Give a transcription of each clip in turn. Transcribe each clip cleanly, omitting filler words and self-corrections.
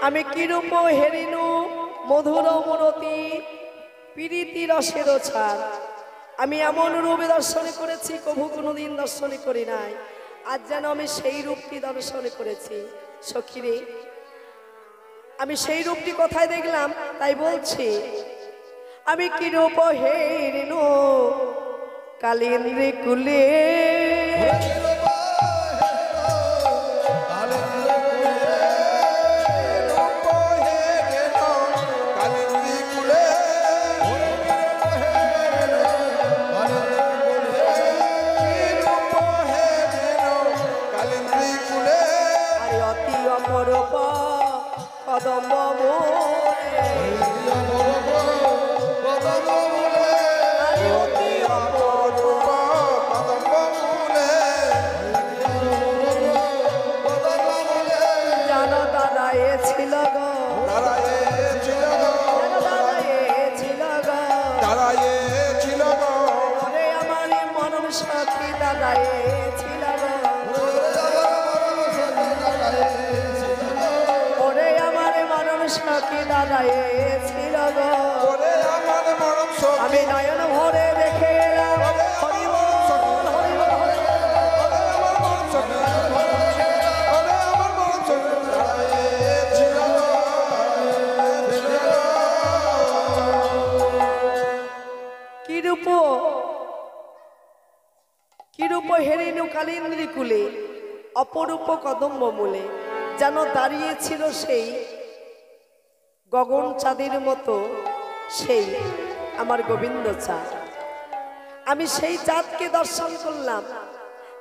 আমি কিরূপ হেরিনু মধুর মনতি প্রীতি রসের ছাড়। আমি এমন রূপে দর্শন করেছি কভু কোনোদিন দর্শন করি নাই। আজ যেন আমি সেই রূপটি দর্শন করেছি। সখীরে, আমি সেই রূপটি কোথায় দেখলাম তাই বলছি। আমি কিরূপ হেরিনু কালিন্দ্রী কুলে, কদম্ব জানো দাদা এ ছিল গো, আমার মনন সখী দাদা এ ছিল গো, ওরে আমার মনন সখী দাদা এ ছিল গো। আমি নয়ন ভরে দেখে এলাম হরি বল, হরি বল, হরি কিরূপ হেরিনু কালিন্দ্রী কুলে অপরূপ কদম্ব মূলে। যেন দাঁড়িয়েছিল সেই গগন চাঁদের মতো সেই আমার গোবিন্দ চাঁদ। আমি সেই চাঁদকে দর্শন করলাম,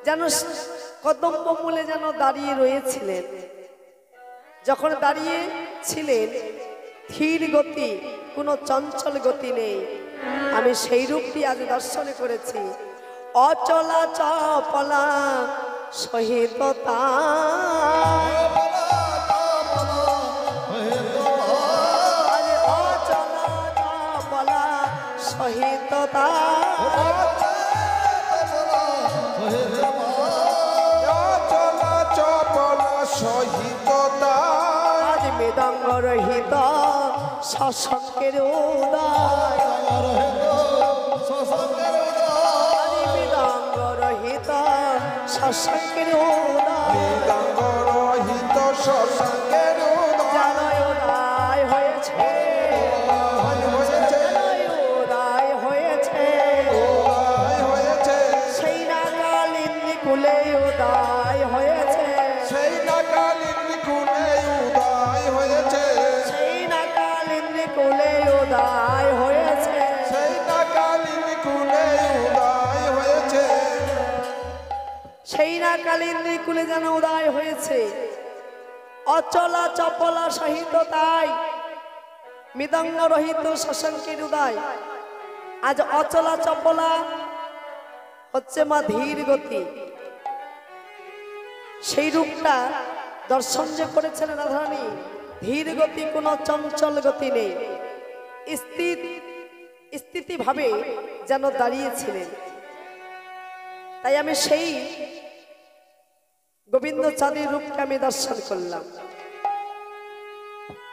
যেন কদম্ব মূলে যেন দাঁড়িয়ে রয়েছিলেন। যখন দাঁড়িয়ে ছিলেন ধীর গতি, কোনো চঞ্চল গতি নেই। আমি সেই রূপটি আজ দর্শন করেছি। অচলা চপলা সহিততা, অচলা চপলা সহিততা, আজ মৃদঙ্গ রহিত সসঙ্গের উদয়, মৃদঙ্গ রহিত সসঙ্গের উদয়, জানয় উদয় হয়েছে, উদয় হয়েছে, সেই না কালিন্দ্রী কুলে উদয় হয়েছে, সেই না কালিন্দ্রী কুলে উদয় হয়েছে, সেই না কালিন্দ্রী কুলে উদয় হয়েছে, সেই না কালিন্দ্রী কুলে যেন উদয় হয়েছে। অচলা চপলা সহিত তাই মৃদঙ্গ রহিত শশাঙ্কের উদয়। আজ অচলা চপলা হচ্ছে মা ধীর গতি, সেই রূপটা দর্শন যে করেছেন রাধারানী। ধীর গতি, কোনো চঞ্চল গতি নেই, স্থিতি ভাবে যেন দাঁড়িয়েছিলেন। তাই আমি সেই গোবিন্দ চাঁদের রূপকে আমি দর্শন করলাম।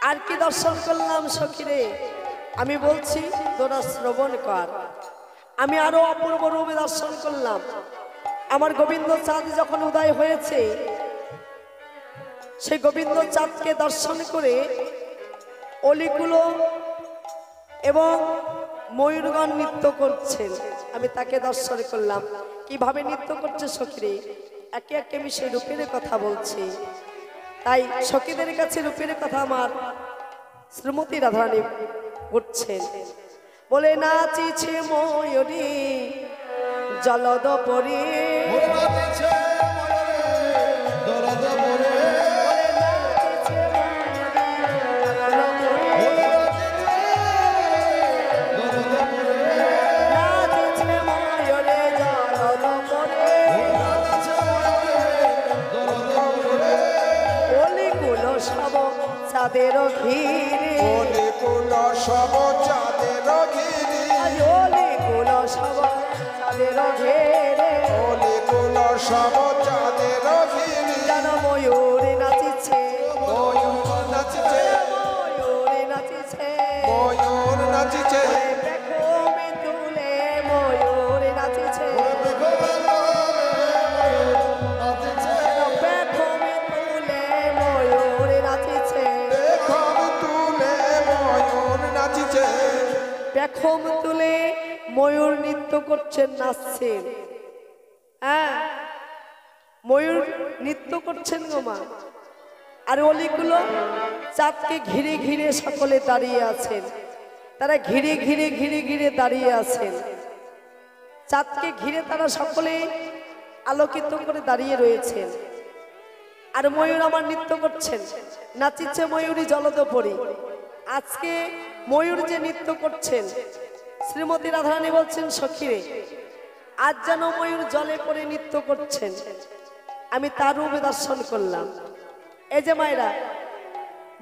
আর কি দর্শন করলাম সখীরে, আমি বলছি তোরা শ্রবণ কর। আমি আরো অপূর্ব রূপে দর্শন করলাম। আমার গোবিন্দ চাঁদ যখন উদয় হয়েছে, সেই গোবিন্দ চাঁদকে দর্শন করে অলিগুলো এবং ময়ূরগণ নৃত্য করছেন। আমি তাকে দর্শন করলাম কিভাবে নৃত্য করছে সখীরে। একে একে আমি সেই রূপের কথা বলছি। তাই সখীদের কাছে রূপের কথা আমার শ্রীমতী রাধারানী উঠছেন। বলে নাচিছে ময়ূরী জলদ পরি, চাঁদের ঘিরে, ওলি কুল সব চাঁদের ঘিরে, ওলি কুল সব চাঁদের ঘিরে, ওলি কুল সব চাঁদের ঘিরে, যেন ময়ূর নাচিছে, ময়ূর নাচিছে, পেখম তুলে ময়ূর নৃত্য করছেন, নাচছেন। হ্যাঁ, ময়ূর নৃত্য করছেন গো মা। আর অলিগুলো চাঁদকে ঘিরে ঘিরে সকলে দাঁড়িয়ে আছেন, তারা ঘিরে ঘিরে ঘিরে ঘিরে দাঁড়িয়ে আছেন। চাঁদকে ঘিরে তারা সকলে আলোকিত করে দাঁড়িয়ে রয়েছেন। আর ময়ূর আমার নৃত্য করছেন, নাচিচ্ছে ময়ূরী জলদপরি। আজকে ময়ূর যে নৃত্য করছেন, শ্রীমতী রাধারানী বলছেন, সখীরে আজ যেন ময়ূর জলে পড়ে নৃত্য করছেন। আমি তার রূপে দর্শন করলাম। এই যে মায়েরা,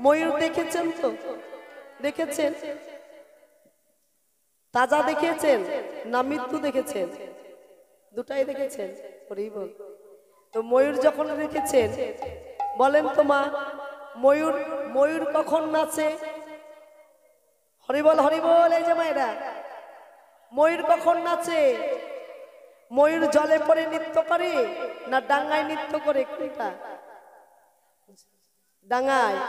ময়ূর দেখেছেন তো? দেখেছেন? তাজা দেখেছেন না মৃত্যু দেখেছেন? দুটাই দেখেছেন। বল তো ময়ূর যখন দেখেছেন, বলেন তো মা, ময়ূর ময়ূর কখন নাচে? হরিবল হরিবল। এই যে মায়েরা, ময়ূর কখন নাচে? ময়ূর জলে পড়ে নৃত্য করে না ডাঙ্গায় নৃত্য করে? কোনটা? ডাঙ্গায়।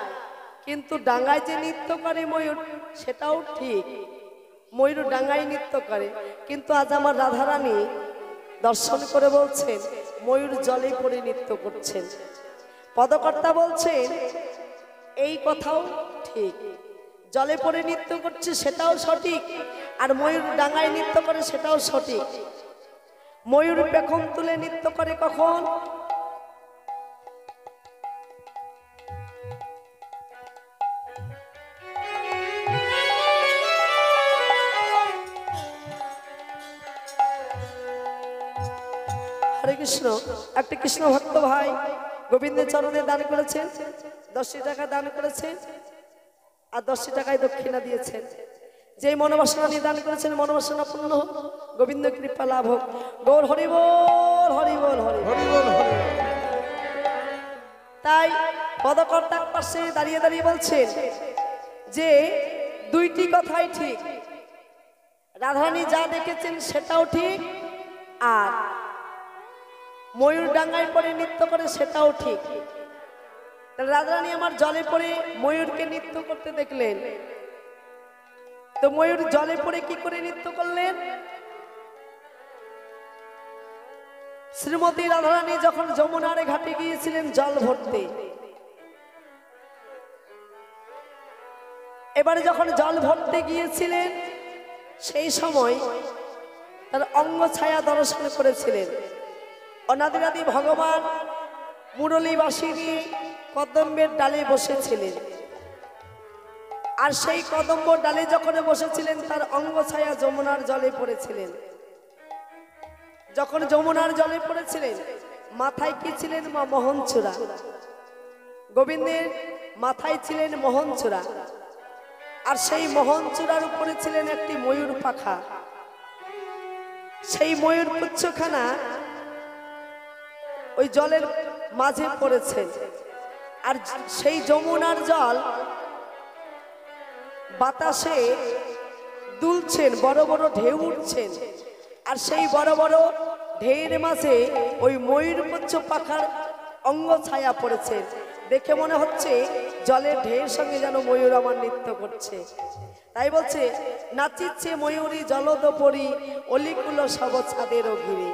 কিন্তু ডাঙ্গায় যে নৃত্য করে ময়ূর, সেটাও ঠিক, ময়ূর ডাঙ্গায় নৃত্য করে। কিন্তু আজ আমার রাধারানী দর্শন করে বলছেন ময়ূর জলে পড়ে নৃত্য করছেন। পদকর্তা বলছেন এই কথাও ঠিক, জলে পড়ে নৃত্য করছে সেটাও সঠিক, আর ময়ূর ডাঙ্গায় নৃত্য করে সেটাও সঠিক। ময়ূর পেখম তুলে নৃত্য করে কখন? হরে কৃষ্ণ। একটা কৃষ্ণ ভক্ত ভাই গোবিন্দের চরণে দান করেছেন, 10 টাকা দান করেছেন, আর 10 টাকায় দক্ষিণা দিয়েছেন। যে মনোবাসনা নিয়ে দান করেছেন, মনোবাসনা পূর্ণ হোক, গোবিন্দ কৃপা লাভ হোক। গৌর হরি বল, হরি বল, হরি বল। তাই পদকর্তার পাশে দাঁড়িয়ে দাঁড়িয়ে বলছেন যে দুইটি কথাই ঠিক, রাধারানী যা দেখেছেন সেটাও ঠিক, আর ময়ূর ডাঙ্গায় পড়ে নৃত্য করে সেটাও ঠিক। রাধারানী আমার জলে পড়ে ময়ূরকে নৃত্য করতে দেখলেন, তো ময়ূর জলে পড়ে কি করে নৃত্য করলেন? শ্রীমতী রাধারানী যখন যমুনার ঘাটে গিয়েছিলেন জল ভরতে, এবারে যখন জল ভরতে গিয়েছিলেন সেই সময় তার অঙ্গ ছায়া দর্শন করেছিলেন। অনাদিরাদি ভগবান মুরলী বাঁশি নিয়ে কদম্বের ডালে বসেছিলেন, আর সেই কদম্ব ডালে যখন বসেছিলেন তার অঙ্গ ছায়া যমুনার জলে পড়েছিলেন। যখন যমুনার জলে পড়েছিলেন, মাথায় কি ছিলেন? মা মোহনচূড়া। গোবিন্দের মাথায় ছিলেন মোহনচূড়া, আর সেই মোহনচূড়ার উপরে ছিলেন একটি ময়ূর পাখা। সেই ময়ূর পুচ্ছখানা ওই জলের মাঝে পড়েছে, আর সেই যমুনার জল বাতাসে দুলছেন, বড় বড় ঢেউ উঠছেন, আর সেই বড় বড় ঢেউয়ের মাঝে ওই ময়ূরপুচ্ছ পাখার অঙ্গ ছায়া পড়েছে। দেখে মনে হচ্ছে জলের ঢেউয়ের সঙ্গে যেন ময়ূর আমার নৃত্য করছে। তাই বলছে নাচিচ্ছে ময়ূরী জলদপরি, অলিকুলো সব ছাদের ঘিরে।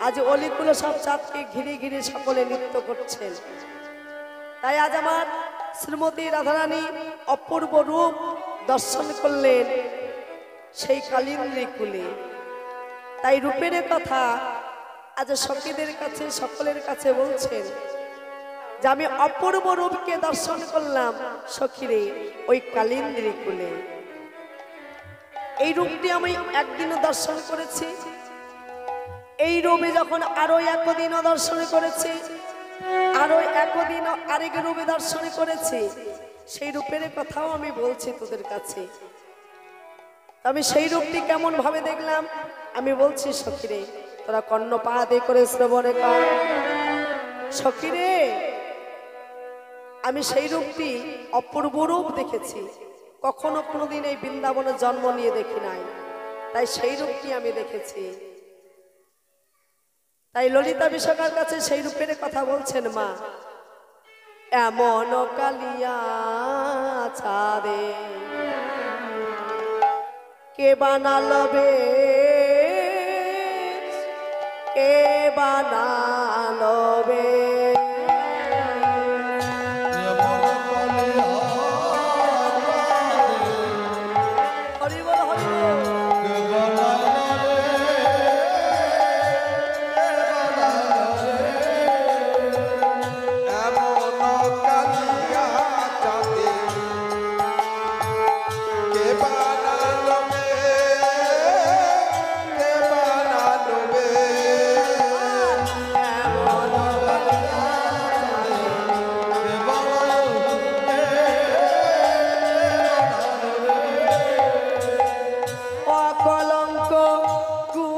আজ অলিকুলো সব চাঁদকে ঘিরে ঘিরে সকলে নৃত্য করছেন। তাই আজ আমার শ্রীমতী রাধারানী অপূর্ব রূপ দর্শন করলেন সেই কালিন্দী কুলে। তাই রূপের কথা আজ সখীদের কাছে, সকলের কাছে বলছেন যে আমি অপূর্ব রূপকে দর্শন করলাম সখীরে ওই কালিন্দী কুলে। এই রূপটি আমি একদিনও দর্শন করেছি, এই রূপে যখন আরো একদিনও দর্শন করেছি, আরো একদিন আরেক রূপে দর্শন করেছি, সেই রূপের কথাও আমি বলছি তোদের কাছে। আমি সেই রূপটি কেমন ভাবে দেখলাম আমি বলছি সখীরে, তোরা কর্ণপাতে করে শ্রবণে কর। সখীরে আমি সেই রূপটি অপূর্ব রূপ দেখেছি, কখনো কোনোদিন এই বৃন্দাবনে জন্ম নিয়ে দেখি নাই, তাই সেই রূপটি আমি দেখেছি। তাই ললিতা বিশাখার কাছে সেই রূপের কথা বলছেন মা, এমন কালিয়া ছাদে কে বানালো বেশ, কে বানালো বেশ। হরি বল হরি বল।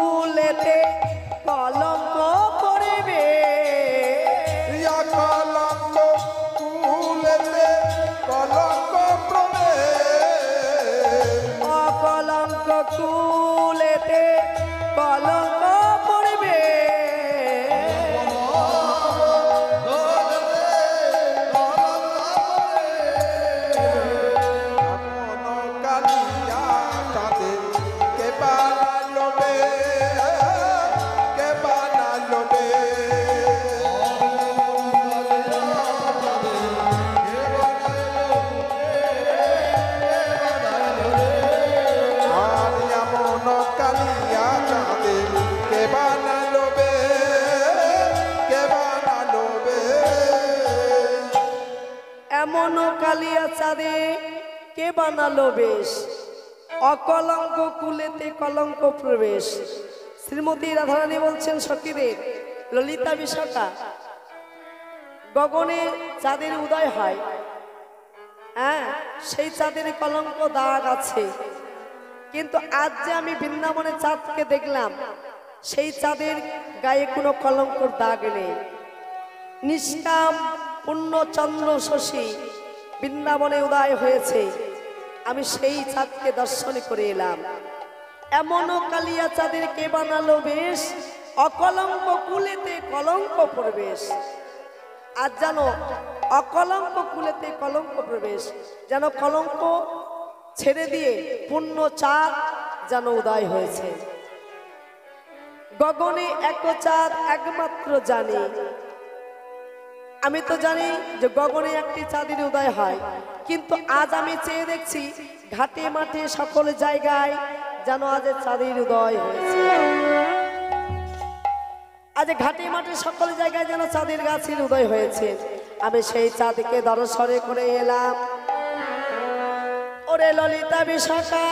কুলেতে কলঙ্ক পড়বে, কে বানালো বে, কে বানালো বে। এমন কালিয়া চাঁদে কে বানালো বেশ, অকলঙ্ক কুলেতে কলঙ্ক প্রবেশ। শ্রীমতী রাধারানী বলছেন সখীদের, ললিতা বিশাখা, গগনে চাঁদের উদয় হয়, হ্যাঁ সেই চাঁদের কলঙ্ক দাগ আছে, কিন্তু আজ যে আমি বৃন্দাবনে চাঁদকে দেখলাম সেই চাঁদের গায়ে কোনো কলঙ্কর দাগ নেই। নিষ্কাম পূর্ণ চন্দ্র শশী বৃন্দাবনে উদয় হয়েছে, আমি সেই চাঁদকে দর্শন করে এলাম। এমনও কালিয়া চাঁদের কে বানালো বেশ, অকলঙ্ক কুলেতে কলঙ্ক প্রবেশ। আজ জানো অকলঙ্ক কুলেতে কলঙ্ক প্রবেশ, যেন কলঙ্ক ছেড়ে দিয়ে পূর্ণ চাঁদ যেন উদয় হয়েছে। গগনে এক চাঁদ একমাত্র জানি, আমি তো জানি যে গগনে একটি চাঁদের উদয় হয়, কিন্তু আজ আমি চেয়ে দেখছি ঘাটে মাঠে সকল জায়গায় যেন আজ চাঁদের উদয় হয়েছে। আজ ঘাটে মাঠে সকল জায়গায় যেন চাঁদের গাছের উদয় হয়েছে। আমি সেই চাঁদকে দর্শনে করে এলাম। ওরে ললিতা বিশাখা,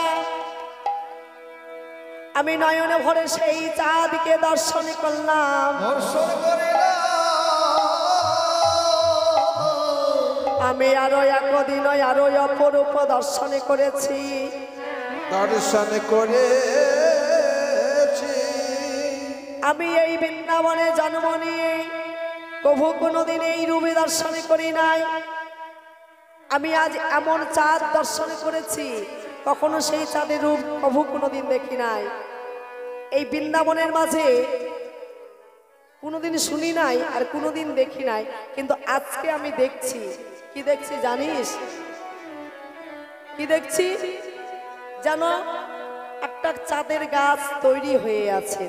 আমি নয়নে ভরে সেই চাঁদকে দর্শন করলাম, আমি আরো একদিন আরো অপরূপ দর্শন করেছি, দর্শন করেছি। আমি এই বৃন্দাবনে জন্ম নিয়ে কভু কোনোদিন এই রূপে দর্শন করি নাই। আমি আজ এমন চাঁদ দর্শন করেছি, কখনো সেই চাঁদের রূপ কভু কোনোদিন দেখি নাই। এই বৃন্দাবনের মাঝে কোনোদিন শুনি নাই আর কোনোদিন দেখি নাই, কিন্তু আজকে আমি দেখছি। কি দেখছি জানিস? কি দেখছি? যেন একটা চাঁদের গাছ তৈরি হয়ে আছে,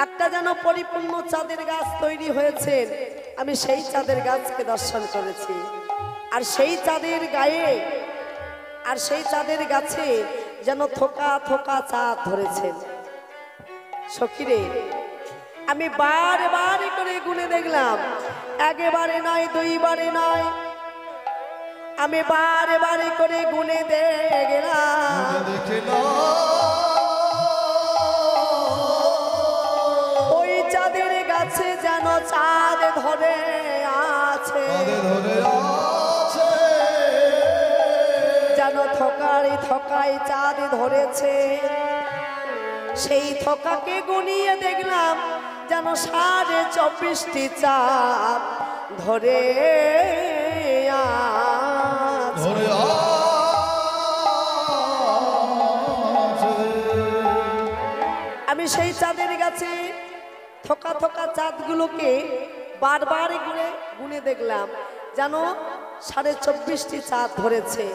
একটা যেন পরিপূর্ণ চাঁদের গাছ তৈরি হয়েছে। আমি সেই চাঁদের গাছকে দর্শন করেছি, আর সেই চাঁদের গায়ে আর সেই চাঁদের গাছে যেন থোকা থোকা চাঁদ ধরেছেন। সখীরে, আমি বারে বারে করে গুনে দেখলাম, একবারে নয় দুইবারে নয়, আমি বারে বারে করে গুনে দেখলাম। ওই চাঁদের গাছে যেন চাঁদ ধরে আছে, যেন থকায় থকায় চাঁদ ধরেছে। সেই থকাকে গুনিয়ে দেখলাম যেন 24টি চাঁদ ধরে আমি সেই চাঁদের গাছে থোকা থোকা চাঁদগুলোকে বারবার গুনে দেখলাম, যেন 24.5টি চাঁদ ধরেছে।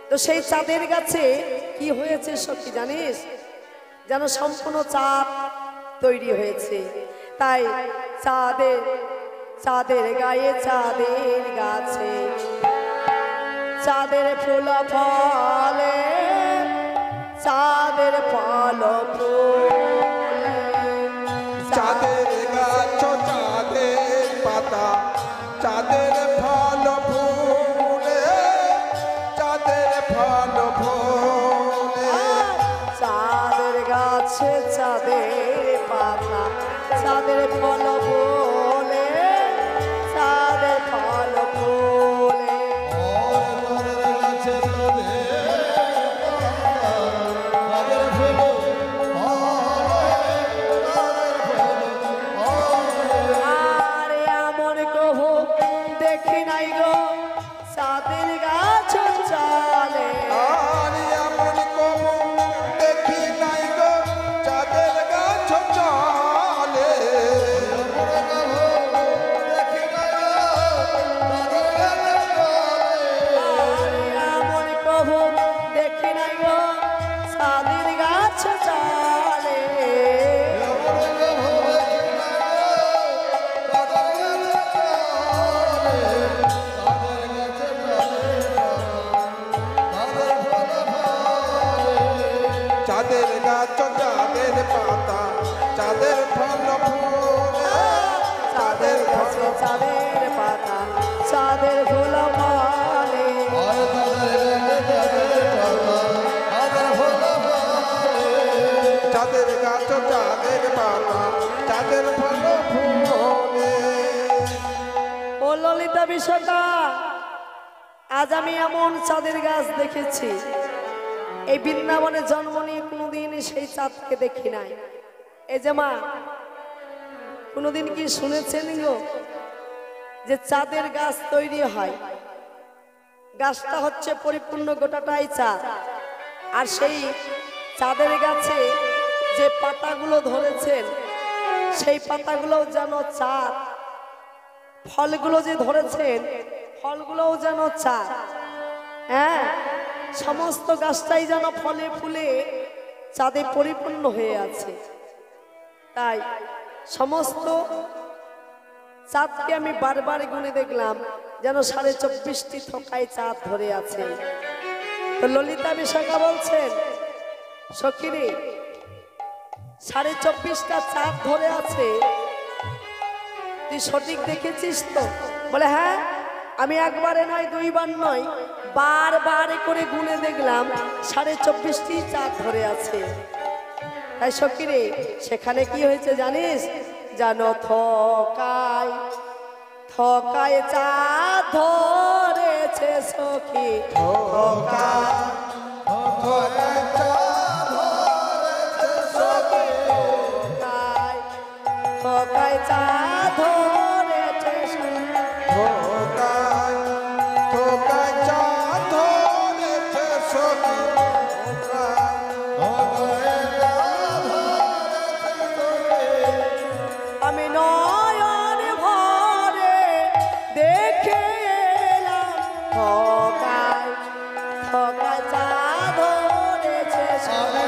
তো সেই চাঁদের গাছে কি হয়েছে সখী জানিস? যেন সম্পূর্ণ চাঁদ তৈরি হয়েছে। তাই চাঁদের চাঁদের গায়ে চাঁদের গাছে চাঁদের ফুল ফলে চাঁদের ফল ফুলে চাঁদের গাছ চাঁদের পাতা চাঁদের ফল ফুলে চাঁদের ফল ফুলে চাঁদের গাছে চাঁদের পাতা চাঁদের ফল ফুলে চাঁদের ফল ফুলে আরে এমন কহু দেখি নাই গো চাঁদের গাছ চালে আর এমন কবু দেখি নাই গো চাঁদের গাছ চলে আরে এমন কহু দেখি নাই গো চাঁদের গাছ চালে চাঁদের গাছ চাঁদের পাতা চাঁদের ফল ফুলে চাঁদের গাছে চাঁদের পাতা চাঁদের ফুল ফলে চাঁদের গাছ চাঁদের পাতা চাঁদের ফল ফুলে ও ললিতা বিশাখা, আজ আমি এমন চাঁদের গাছ দেখেছি এই বৃন্দাবনে জন্ম নিয়ে কোনোদিন সেই চাঁদকে দেখি নাই। এই যে মা, কোনোদিন কি শুনেছেন গো যে চাঁদের গাছ তৈরি হয়? গাছটা হচ্ছে পরিপূর্ণ গোটাটাই চাঁদ, আর সেই চাঁদের গাছে যে পাতাগুলো ধরেছেন সেই পাতাগুলো যেন চাঁদ, ফলগুলো যে ধরেছেন ফলগুলোও যেন চাঁদ। হ্যাঁ, সমস্ত গাছটাই যেন ফলে ফুলে চাঁদে পরিপূর্ণ হয়ে আছে। তাই সমস্ত চাঁদকে আমি বারবার গুনে দেখলাম, যেন 24.5টি থকায় চাঁদ ধরে আছে। তো ললিতা বিশাখা বলছেন, সখিরে 24.5টা চাঁদ ধরে আছে, তুই সঠিক দেখেছিস তো? বলে হ্যাঁ, আমি একবারে নয় দুইবার নয় বারবার করে গুনে দেখলাম 24.5টি চাঁদ ধরে আছে। তাই সখিরে সেখানে কি হয়েছে জানিস? জানো থকায় থকায় চাঁদ ধরেছে সখী, থকায় থকায় চাঁদ ধরেছে থোকায় থোকায় চাঁদ ধরেছে সখী আমি নয়ন ভরে দেখে এলাম, থকায় থকায় চাঁদ ধরেছে সখী,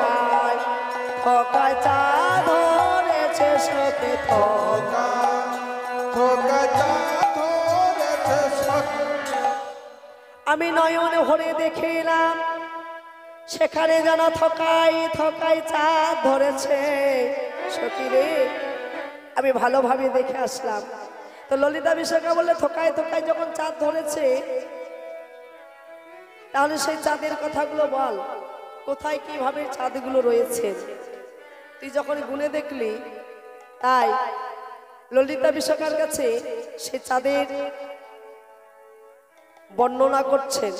থকায় থকায় চাঁদ ধরেছে সখী, থকায় থোকায় চাঁদ ধরেছে সখী আমি নয়ন ভরে দেখে এলাম, সেখানে যেন থকায় থকায় চাঁদ ধরেছে। সখী রে, আমি ভালোভাবে দেখে আসলাম। তো ললিতা বিশাখা বললে, থকায় থকায় যখন চাঁদ ধরেছে তাহলে সেই চাঁদের কথাগুলো বল, কোথায় কিভাবে চাঁদগুলো রয়েছে তুই যখন গুনে দেখলি। তাই ললিতা বিশাখার কাছে সে চাঁদের বর্ণনা করছেন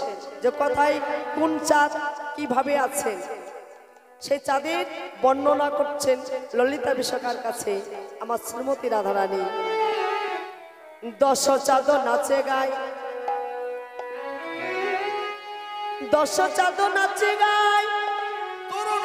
যে কোথায় কোন চাঁদ কিভাবে আছে, সেই চাঁদের বর্ণনা করছেন ললিতা বিশাখার কাছে আমার শ্রীমতী রাধারানী। 10 চাঁদ নাচে গায়, 10 চাঁদ নাচে গায়, তরুণ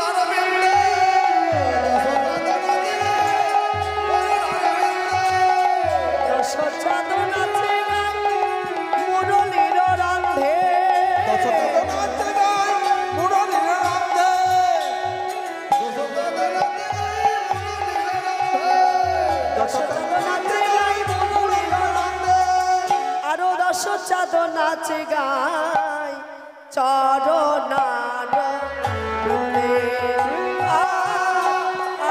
গাই চরণার বিন্দে।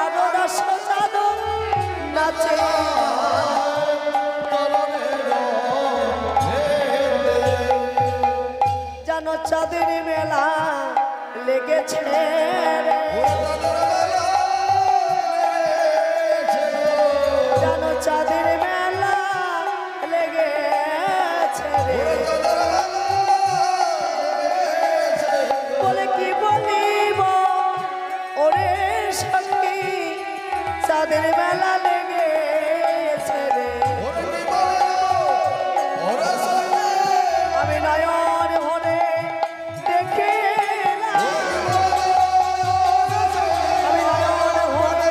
আরো দশ চাঁদ নাচে যেন চাঁদের মেলা লেগেছে রে। যেন চাঁদের মেলা লেগেছে রে। বলে কি বলিব ওরে সখী চাঁদের মেলা লেগেছে রে। আমি নয়ন ভরে দেখে আমি নয়ন ভরে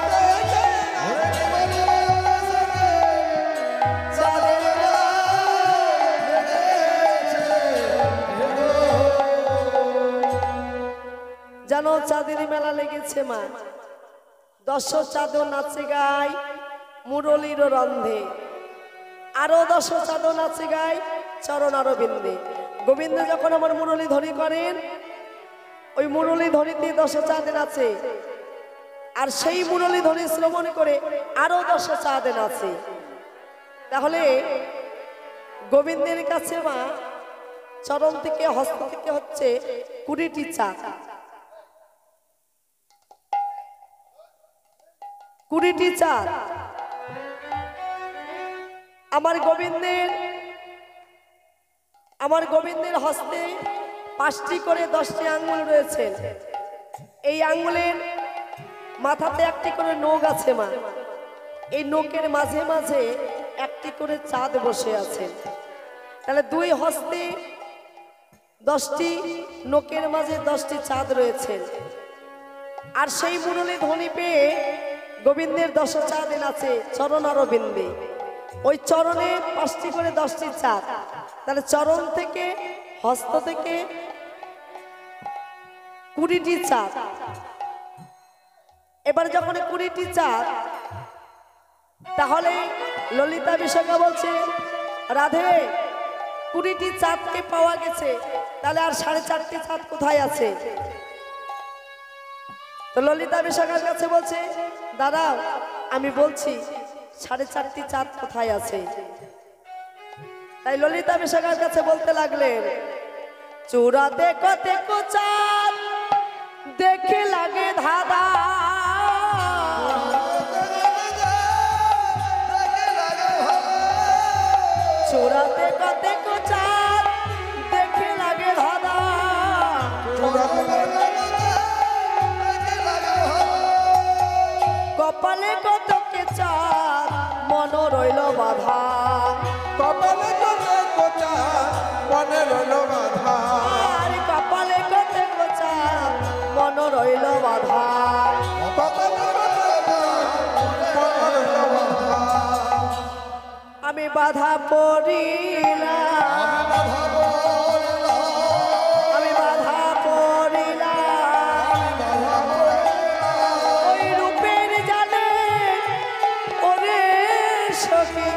চাঁদের মেলা যেন চাঁদের মেলা লেগেছে মা। দশ চাঁদ নাচে গাই মুরলীর রন্ধে। আরো দশ চাঁদ নাচে গাই চরণ আরো বিন্দে। গোবিন্দ যখন আমার মুরলী ধ্বনি করেন ওই মুরলী ধ্বনিতে দশ চাঁদ নাচে। আর সেই মুরলী ধ্বনি শ্রবণ করে আরো দশ চাঁদ নাচে। তাহলে গোবিন্দের কাছে মা চরণ থেকে হস্ত থেকে হচ্ছে 20টি চাঁদ। 20টি চাঁদ আমার গোবিন্দের হস্তে 5টি করে 10টি আঙ্গুল রয়েছে। এই আঙ্গুলের মাথাতে একটি করে নখ আছে মা। এই নখের মাঝে মাঝে একটি করে চাঁদ বসে আছে। তাহলে দুই হস্তে 10টি নখের মাঝে 10টি চাঁদ রয়েছে। আর সেই মুরলী ধ্বনি পেয়ে গোবিন্দের 10 চাঁদ আছে চরণ আরো বিন্দে। ওই চরণে 5টি করে 10টি চাঁদ। তাহলে চরণ থেকে হস্ত থেকে 20টি চাঁদ। এবার যখন 20টি চাঁদ তাহলে ললিতা বিশাখা বলছে রাধে 20টি চাঁদকে পাওয়া গেছে, তাহলে আর 4.5টি চাঁদ কোথায় আছে? তো ললিতা বিশাখার কাছে বলছে দাঁড়াও আমি বলছি 4.5টি চাঁদ কোথায় আছে। তাই ললিতা বিশাখার কাছে বলতে লাগলেন চূড়া দেখো দেখো চাঁদ দেখে লাগে ধাঁধা। চূড়া দেখো দেখো চাঁদ দেখে লাগে ধাঁধা। কপালে কতকে চাঁদ মন রইল বাধা। কপালে কত চাঁদ মনে রইল বাধা। আর কপালে কতকে চাঁদ মন রইল বাধা। কপালে কত চাঁদ মনে রইল বাধা। আমি বাধা পড়িলাম আমি বাধা পড়িলাম ওই রূপের জালে ওরে সখী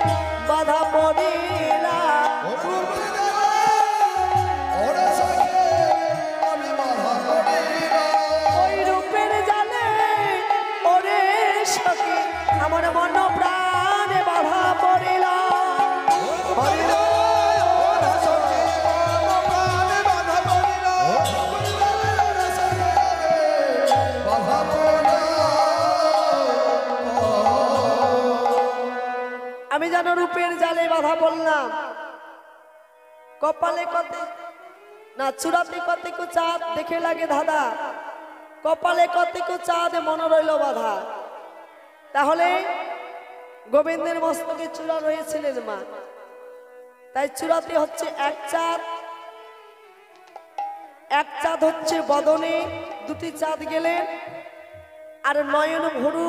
বাধা পড়িলাম। ওই রূপের জালে ওরে সখী আমার মন প্রাণে বাধা পড়িলাম। আমি যেন রূপের জালে বাধা পড়লাম। কপালে কত না চূড়াতে কত চাঁদ দেখে লাগে ধাঁধা। কপালে কত চাঁদ মন রইল বাধা। তাহলে গোবিন্দের মস্তকে চূড়া রয়েছিলেন মা। তাই চূড়াতে হচ্ছে এক চাঁদ হচ্ছে বদনে, 2টি চাঁদ গেলেন। আর নয়ন ভরু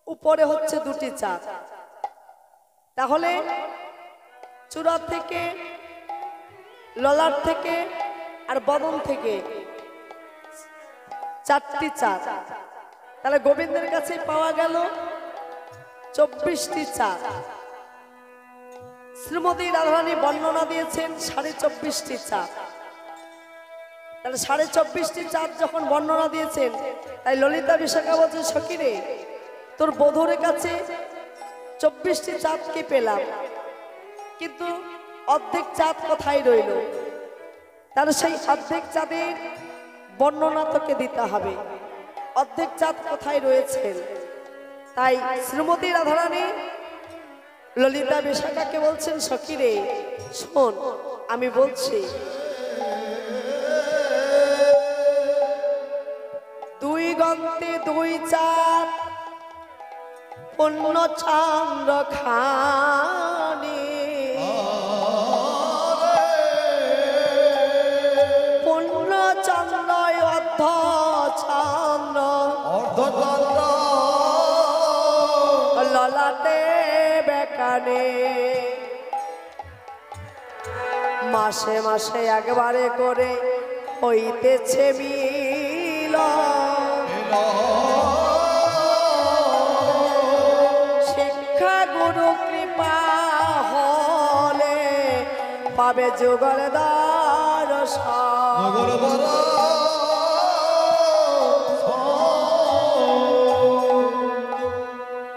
উপরে হচ্ছে 2টি চাঁদ। তাহলে চূড়া থেকে ললাট থেকে আর বদন থেকে 4টি চাঁদ। তাহলে গোবিন্দের কাছে পাওয়া গেল 24টি চাঁদ। শ্রীমতী রাধারানী বর্ণনা দিয়েছেন 24.5টি চাঁদ। তাহলে 24.5টি চাঁদ যখন বর্ণনা দিয়েছেন, তাই ললিতা বিশাখা বলছে, সখী রে, তোর বধূর কাছে 24টি চাঁদকে পেলাম, কিন্তু অর্ধেক চাঁদ কোথায় রইল? তাহলে সেই অর্ধেক চাঁদের বর্ণনা তোকে দিতে হবে, অর্ধেক চাঁদ কোথায় রয়েছেন। তাই শ্রীমতী রাধারানী ললিতা বিশাখাকে বলছেন, সখী রে শোন, আমি বলছি, দুই গন্তে দুই চাঁদ পূর্ণ চন্দ্র খানি, পূর্ণ চন্দ্র অর্ধ চন্দ্র, ললাটে বেকানে, মাসে মাসে একবারে করে হইতেছে মিল, শিক্ষা গুরু কৃপা হলে পাবে যুগল দর্শন।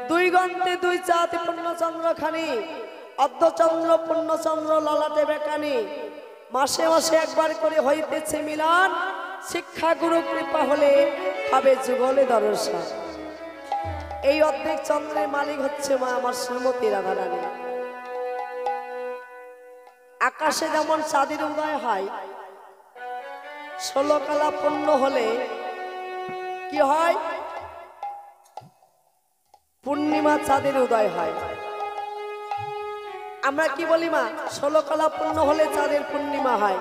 দুই গন্তে দুই চাঁদ পূর্ণচন্দ্র খানি, অর্ধচন্দ্র পূর্ণচন্দ্র ললাটে বেকানি, মাসে মাসে একবার করে হইতেছে মিলন, শিক্ষা গুরু কৃপা হলে পাবে যুগলে দর্শন। এই অর্ধেক চন্দ্রের মালিক হচ্ছে মা আমার শ্রীমতী রাধারানী। আকাশে যেমন চাঁদের উদয় হয়, 16 কালা পূর্ণ হলে কি হয়? পূর্ণিমা চাঁদের উদয় হয়। আমরা কি বলি মা? 16 কালা পূর্ণ হলে চাঁদের পূর্ণিমা হয়।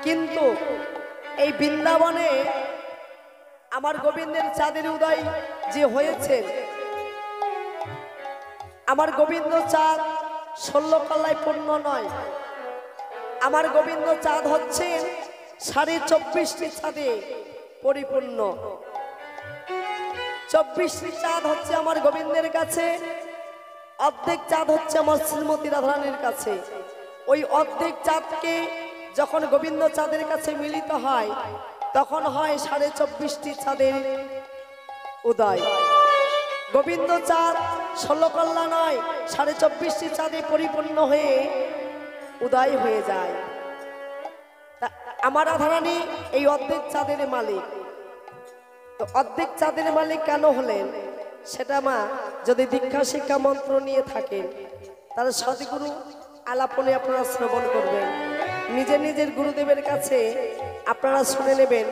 কিন্তু এই বৃন্দাবনে আমার গোবিন্দের চাঁদের উদয় যে হয়েছে, আমার গোবিন্দ চাঁদ 16 কালায় পূর্ণ নয়, আমার গোবিন্দ চাঁদ হচ্ছে 24.5টি চাঁদে পরিপূর্ণ। 24টি চাঁদ হচ্ছে আমার গোবিন্দের কাছে, অর্ধেক চাঁদ হচ্ছে আমার শ্রীমতী রাধারানীর কাছে। ওই অর্ধেক চাঁদকে যখন গোবিন্দ চাঁদের কাছে মিলিত হয়, তখন হয় 24.5টি চাঁদের উদয়। গোবিন্দ চাঁদ 16 কল্লা নয়, 24.5টি চাঁদে পরিপূর্ণ হয়ে উদয় হয়ে যায়। আমার রাধারানী এই অর্ধেক চাঁদের মালিক। তো অর্ধেক চাঁদের মালিক কেন হলেন সেটা মা যদি দীক্ষা শিক্ষা মন্ত্র নিয়ে থাকেন, তাহলে সদ্গুরু আলাপনে আপনারা শ্রবণ করবেন, নিজের নিজের গুরুদেবের কাছে আপনারা শুনে নেবেন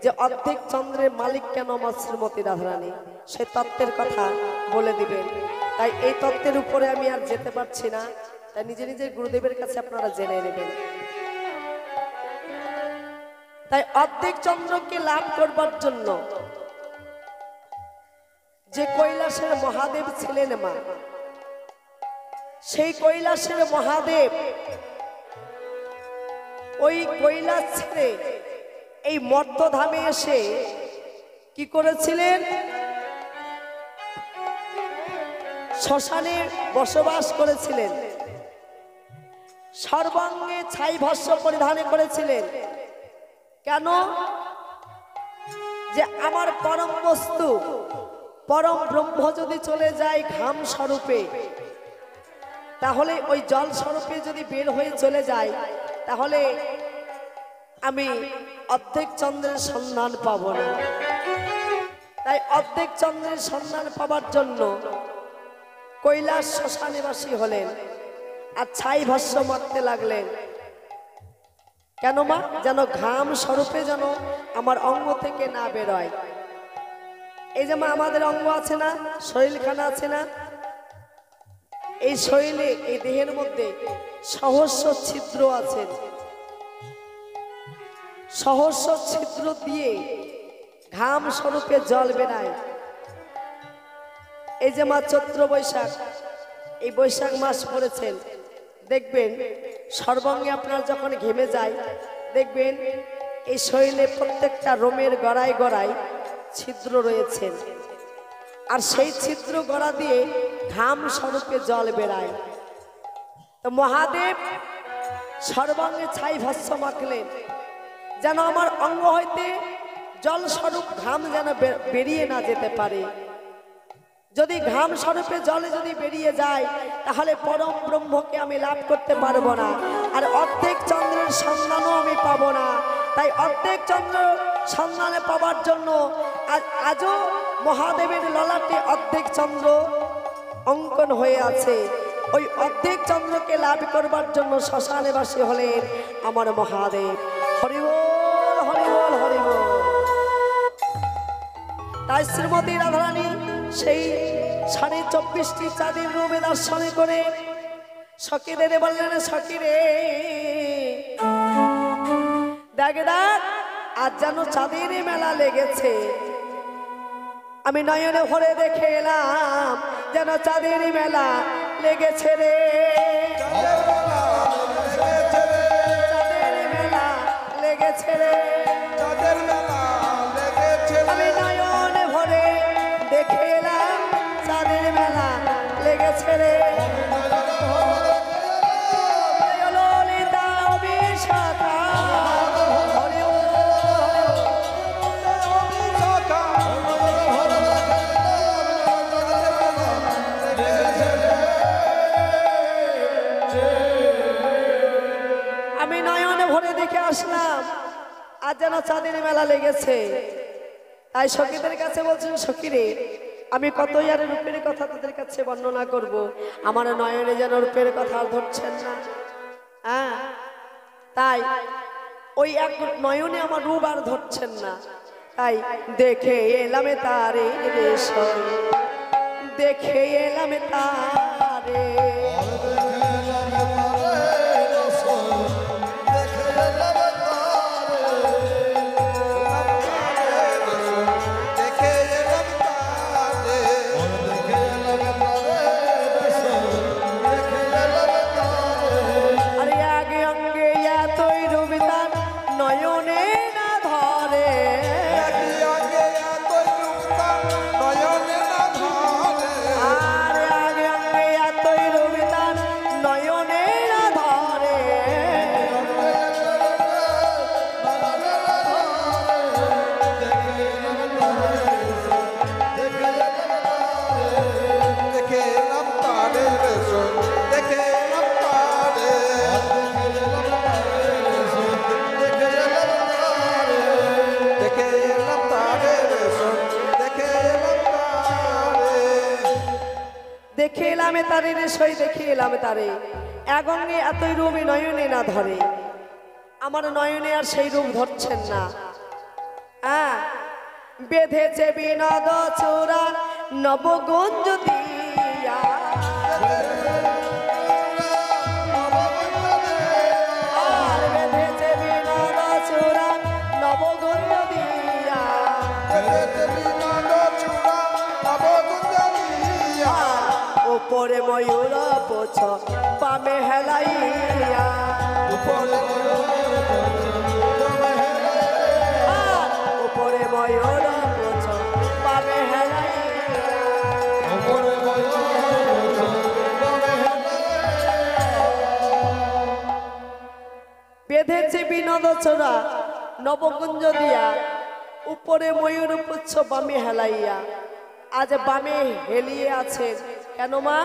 যে অর্ধেক চন্দ্রের মালিক কেন আমার শ্রীমতী রাধারানী, সেই তত্ত্বের কথা বলে দিবেন। তাই এই তত্ত্বের উপরে আমি আর যেতে পারছি না, তাই নিজের নিজের গুরুদেবের কাছে আপনারা জেনে নেবেন। তাই অর্ধেক চন্দ্রকে লাভ করবার জন্য যে কৈলাসের মহাদেব ছিলেন মা, সেই কৈলাসের মহাদেব ওই কৈলাস ছেড়ে এই মর্তধামে এসে কি করেছিলেন? শ্মশানে বসবাস করেছিলেন, সর্বাঙ্গে ছাই ভস্য পরিধান করেছিলেন। কেন? যে আমার পরম বস্তু পরম ব্রহ্ম যদি চলে যায় ঘাম স্বরূপে, তাহলে ওই জল স্বরূপে যদি বের হয়ে চলে যায়, তাহলে আমি অর্ধেক চন্দ্রের সন্ধান পাব না। তাই অর্ধেক চন্দ্রের সন্ধান পাবার জন্য কৈলাস শ্মশানেবাসী হলেন আর ছাই ভস্য মারতে লাগলেন। কেন মা? যেন ঘাম স্বরূপে যেন আমার অঙ্গ থেকে না বেরোয়। এই যে মা আমাদের অঙ্গ আছে না, শরীরখানা আছে না, এই শরীরে এই দেহের মধ্যে সহস্র ছিদ্র আছে, সহস্র ছিদ্র দিয়ে ঘাম স্বরূপে জল বেরায়। এই যে মা চৈত্র বৈশাখ, এই বৈশাখ মাস পড়েছেন, দেখবেন সর্বাঙ্গে আপনার যখন ঘেমে যায়, দেখবেন এই শরীরে প্রত্যেকটা রোমের গড়ায় গড়ায় ছিদ্র রয়েছে, আর সেই ছিদ্র গড়া দিয়ে ঘাম স্বরূপে জল বেরায়। তো মহাদেব সর্বাঙ্গে ছাই ভস্য মাখলেন, যেন আমার অঙ্গ হইতে জল স্বরূপ ঘাম যেন বেরিয়ে না যেতে পারে। যদি ঘাম স্বরূপে জলে যদি বেরিয়ে যায় তাহলে পরম ব্রহ্মকে আমি লাভ করতে পারবো না, আর অর্ধেক চন্দ্রের সন্ধানও আমি পাবো না। তাই অর্ধেক চন্দ্র সন্ধানে পাওয়ার জন্য আজও মহাদেবের ললাটে অর্ধেক চন্দ্র অঙ্কন হয়ে আছে। ওই অর্ধেক চন্দ্রকে লাভ করবার জন্য শ্মশানেবাসী হলেন আমার মহাদেব। হরি বল, হরি বল, হরি বল। তাই শ্রীমতী রাধারানী সেই 24.5টি চাঁদের রূপে দর্শনে করে সখীদের বললেন, সখী রে দেখ দেখ, আজ যেন চাঁদের মেলা লেগেছে। আমি নয়নে ভরে দেখে এলাম যেন চাঁদের মেলা লেগেছে রে। চাঁদের মেলা লেগেছে রে, চাঁদের মেলা লেগেছে। আমি নয়নে ভরে দেখে এলাম চাঁদের মেলা লেগেছে রে। ললিতা বিশাখা, হরি বল, আমি নয়নে ভরে দেখে আসলাম আজ যেন চাঁদের মেলা লেগেছে। তাই সখীদের কাছে বলছেন, সখী রে আমি কত আর রূপের কথা তাদের কাছে বর্ণনা করব, আমার নয়নে যেন রূপের কথা আর ধরছেন না। হ্যাঁ, তাই ওই এক নয়নে আমার রূপ আর ধরছেন না। তাই দেখে এলাম তারে রে, দেখে এলাম তারে। আরে আগে অঙ্গে এতই রূপ তার নয়নে না ধরে, আর আগে অঙ্গে এতই রূপ তার নয়নে না ধরে। দেখে এলাম তারে রে সই, দেখে এলাম তারে। এক অঙ্গে এতই রূপ নয়নে না ধরে, আমার নয়নে আর সেই রূপ ধরছেন না। হ্যাঁ, বেঁধেছে বিনোদ চূড়া নবগঞ্জ দিয়া, আর বেঁধেছে বিনোদ চূড়া নবগঞ্জ দিয়া, উপরে ময়ূর পোছ পামে হেলাইয়া, উপরে ময়ূর পোছ পামে হেলাইয়া। বেঁধেছে বিনোদ চোরা নবকুঞ্জ দিয়া, উপরে ময়ূর পুচ্ছ বামে হেলাইয়া। আজ বামে হেলিয়ে আছেন কেন মা?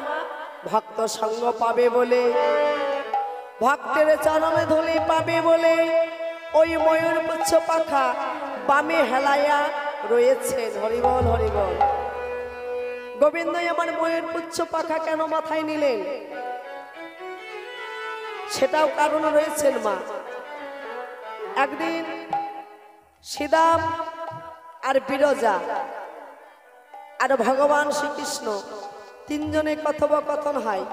ভক্ত সঙ্গ পাবে বলে, ভক্তের চরণে ধুলি পাবে বলে ওই ময়ূর পুচ্ছ পাখা বামে হেলাইয়া রয়েছেন। হরিবল, হরিবল। গোবিন্দই আমার ময়ূর পুচ্ছ পাখা কেন মাথায় নিলেন সেটাও কারণ রয়েছেন মা। একদিন শ্রীদাম আর বিরজা আর ভগবান শ্রীকৃষ্ণ তিনজনে কথোপকথন হয়।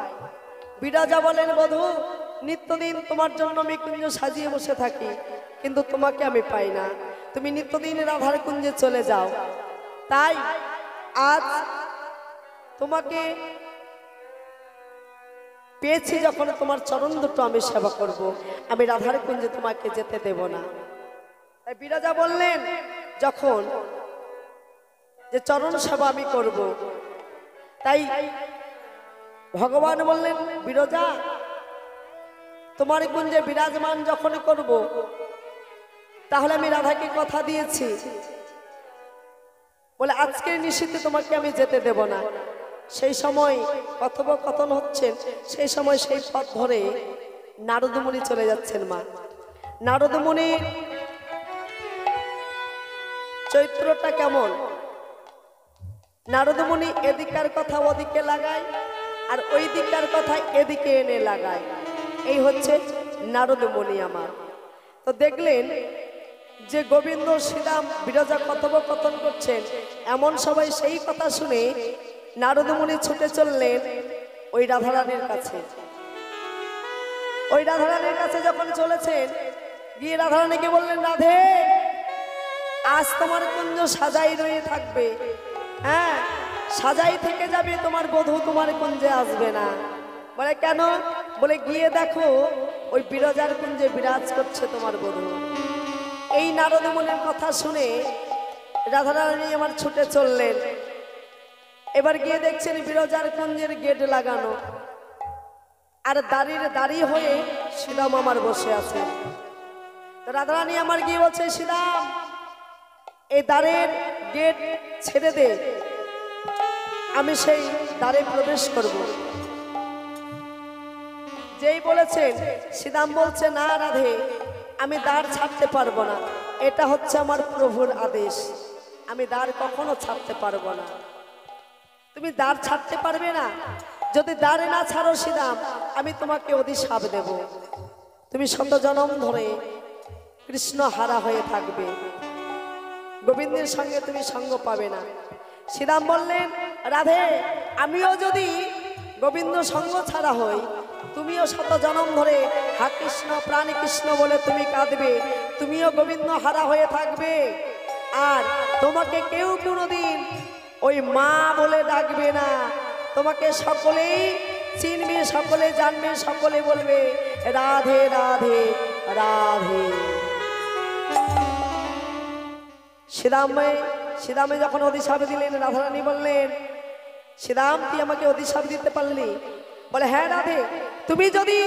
বিরজা বলেন, বধূ নিত্যদিন তোমার জন্য আমি কুঞ্জ সাজিয়ে বসে থাকি, কিন্তু তোমাকে আমি পাই না। তুমি নিত্যদিন রাধার কুঞ্জে চলে যাও, তাই আজ তোমাকে পেয়েছি যখন তোমার চরণ দুটো আমি সেবা করব, আমি রাধার কুঞ্জে তোমাকে যেতে দেব না। তাই বিরজা বললেন, যখন যে চরণ সেবা আমি করব, তাই ভগবান বললেন, বিরজা তোমার কুঞ্জে বিরাজমান যখন করব, তাহলে আমি রাধাকে কথা দিয়েছি, বলে আজকের নিশীথে তোমাকে আমি যেতে দেব না। সেই সময় কথোপকথন হচ্ছেন, সেই সময় সেই পথ ধরে নারদমুনি চলে যাচ্ছেন মা। নারদমুনি চরিত্রটা কেমন? নারদমুনি এদিকার কথা ওদিকে লাগায়, আর ওই দিককার কথা এদিকে এনে লাগায়। এই হচ্ছে নারদমুনি আমার। তো দেখলেন যে গোবিন্দ শ্রীরাম বিরজা কথোপকথন করছেন, এমন সবাই সেই কথা শুনে নারদমুনি ছুটে চললেন ওই রাধারানীর কাছে। ওই রাধারানীর কাছে যখন চলেছেন, গিয়ে রাধারানীকে বললেন, রাধে, আজ তোমার কুঞ্জ সাজাই রয়ে থাকবে, হ্যাঁ সাজাই থেকে যাবে, তোমার বধূ তোমার কুঞ্জে আসবে না। বলে কেন? বলে গিয়ে দেখো ওই বিরজার কুঞ্জে বিরাজ করছে তোমার বধূ। এই নারদমুনির কথা শুনে রাধারানী আমার ছুটে চললেন। এবার গিয়ে দেখছেন বিরজার কুঞ্জের গেট লাগানো, আর দাঁড়িয়ে হয়ে শ্রীরাম আমার বসে আছে। রাধারানী আমার গিয়ে বলছে, শ্রীরাম এই দ্বারের গেট ছেড়ে দে, আমি সেই দ্বারে প্রবেশ করব। যেই বলেছেন, শ্রীরাম বলছে, না রাধে, আমি দ্বার ছাড়তে পারবো না, এটা হচ্ছে আমার প্রভুর আদেশ, আমি দ্বার কখনো ছাড়তে পারবো না। তুমি দ্বার ছাড়তে পারবে না? যদি দ্বারে না ছাড়ো শ্রীরাম, আমি তোমাকে অভিশাপ দেব, তুমি শত জনম ধরে কৃষ্ণ হারা হয়ে থাকবে, গোবিন্দের সঙ্গে তুমি সঙ্গ পাবে না। শ্রীরাম বললেন, রাধে, আমিও যদি গোবিন্দ সঙ্গ ছাড়া হই, তুমিও শত জনম ধরে হা কৃষ্ণ প্রাণী কৃষ্ণ বলে তুমি কাঁদবে, তুমিও গোবিন্দ হারা হয়ে থাকবে, আর তোমাকে কেউ কোনোদিন ওই মা বলে ডাকবে না, তোমাকে সকলেই চিনবে, সকলে জানবে, সকলে বলবে রাধে রাধে রাধে। শ্রীরামে যখন অভিশাপ দিলেন, রাধারানী বললেন, শ্রীরাম তুই আমাকে অভিশাপ দিতে পারলি? বলে হ্যাঁ রাধে, তুমি যদি